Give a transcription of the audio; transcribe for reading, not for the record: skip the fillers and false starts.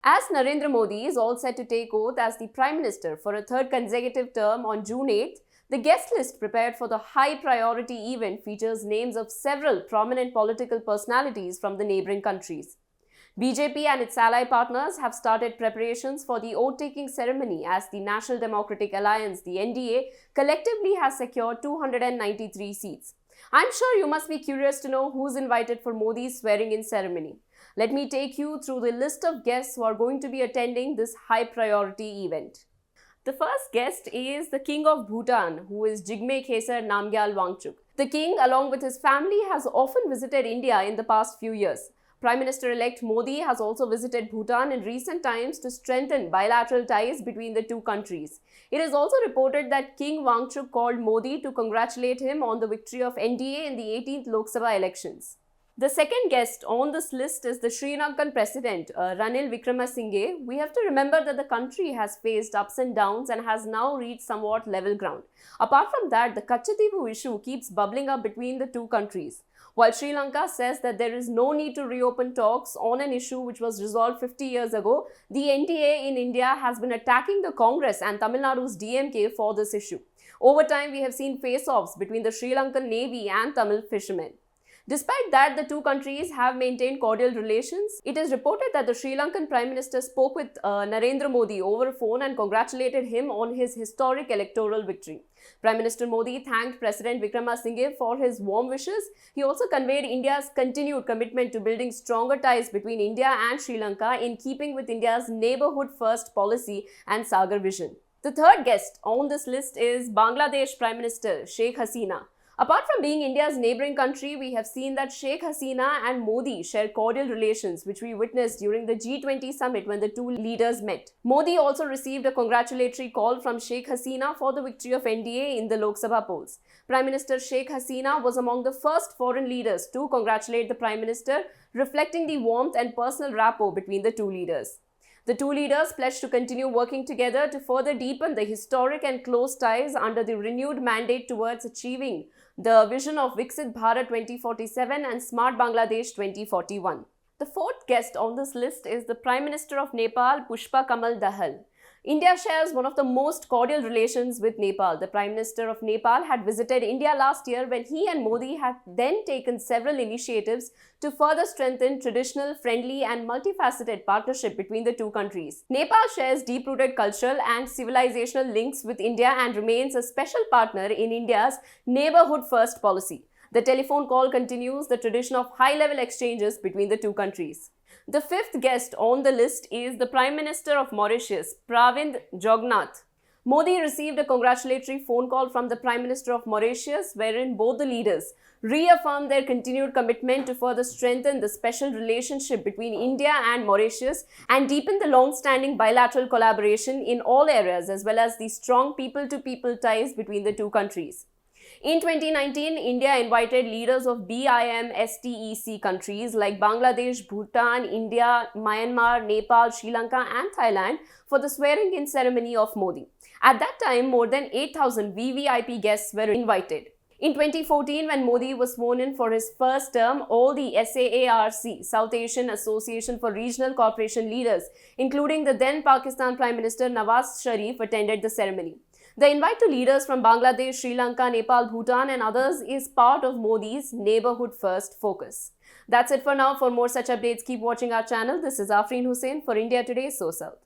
As Narendra Modi is all set to take oath as the Prime Minister for a third consecutive term on June 8th, the guest list prepared for the high priority event features names of several prominent political personalities from the neighboring countries. BJP and its ally partners have started preparations for the oath-taking ceremony as the National Democratic Alliance, the NDA, collectively has secured 293 seats. I'm sure you must be curious to know who's invited for Modi's swearing-in ceremony. Let me take you through the list of guests who are going to be attending this high-priority event. The first guest is the King of Bhutan, who is Jigme Khesar Namgyal Wangchuk. The king, along with his family, has often visited India in the past few years. Prime Minister-elect Modi has also visited Bhutan in recent times to strengthen bilateral ties between the two countries. It is also reported that King Wangchuk called Modi to congratulate him on the victory of NDA in the 18th Lok Sabha elections. The second guest on this list is the Sri Lankan President, Ranil Wickremesinghe. We have to remember that the country has faced ups and downs and has now reached somewhat level ground. Apart from that, the Kachatibu issue keeps bubbling up between the two countries. While Sri Lanka says that there is no need to reopen talks on an issue which was resolved 50 years ago, the NDA in India has been attacking the Congress and Tamil Nadu's DMK for this issue. Over time, we have seen face-offs between the Sri Lankan Navy and Tamil fishermen. Despite that, the two countries have maintained cordial relations. It is reported that the Sri Lankan Prime Minister spoke with Narendra Modi over phone and congratulated him on his historic electoral victory. Prime Minister Modi thanked President Wickremesinghe for his warm wishes. He also conveyed India's continued commitment to building stronger ties between India and Sri Lanka in keeping with India's neighborhood-first policy and Sagar vision. The third guest on this list is Bangladesh Prime Minister Sheikh Hasina. Apart from being India's neighbouring country, we have seen that Sheikh Hasina and Modi share cordial relations, which we witnessed during the G20 summit when the two leaders met. Modi also received a congratulatory call from Sheikh Hasina for the victory of NDA in the Lok Sabha polls. Prime Minister Sheikh Hasina was among the first foreign leaders to congratulate the Prime Minister, reflecting the warmth and personal rapport between the two leaders. The two leaders pledged to continue working together to further deepen the historic and close ties under the renewed mandate towards achieving the vision of Viksit Bharat 2047 and Smart Bangladesh 2041. The fourth guest on this list is the Prime Minister of Nepal, Pushpa Kamal Dahal. India shares one of the most cordial relations with Nepal. The Prime Minister of Nepal had visited India last year when he and Modi had then taken several initiatives to further strengthen traditional, friendly and multifaceted partnership between the two countries. Nepal shares deep-rooted cultural and civilizational links with India and remains a special partner in India's neighborhood-first policy. The telephone call continues the tradition of high-level exchanges between the two countries. The fifth guest on the list is the Prime Minister of Mauritius, Pravind Jugnauth. Modi received a congratulatory phone call from the Prime Minister of Mauritius, wherein both the leaders reaffirmed their continued commitment to further strengthen the special relationship between India and Mauritius and deepen the long-standing bilateral collaboration in all areas, as well as the strong people-to-people ties between the two countries. In 2019, India invited leaders of BIMSTEC countries like Bangladesh, Bhutan, India, Myanmar, Nepal, Sri Lanka and Thailand for the swearing-in ceremony of Modi. At that time, more than 8,000 VVIP guests were invited. In 2014, when Modi was sworn in for his first term, all the SAARC, South Asian Association for Regional Cooperation leaders, including the then Pakistan Prime Minister Nawaz Sharif, attended the ceremony. The invite to leaders from Bangladesh, Sri Lanka, Nepal, Bhutan and others is part of Modi's neighborhood-first focus. That's it for now. For more such updates, keep watching our channel. This is Afreen Hussain for India Today, So South.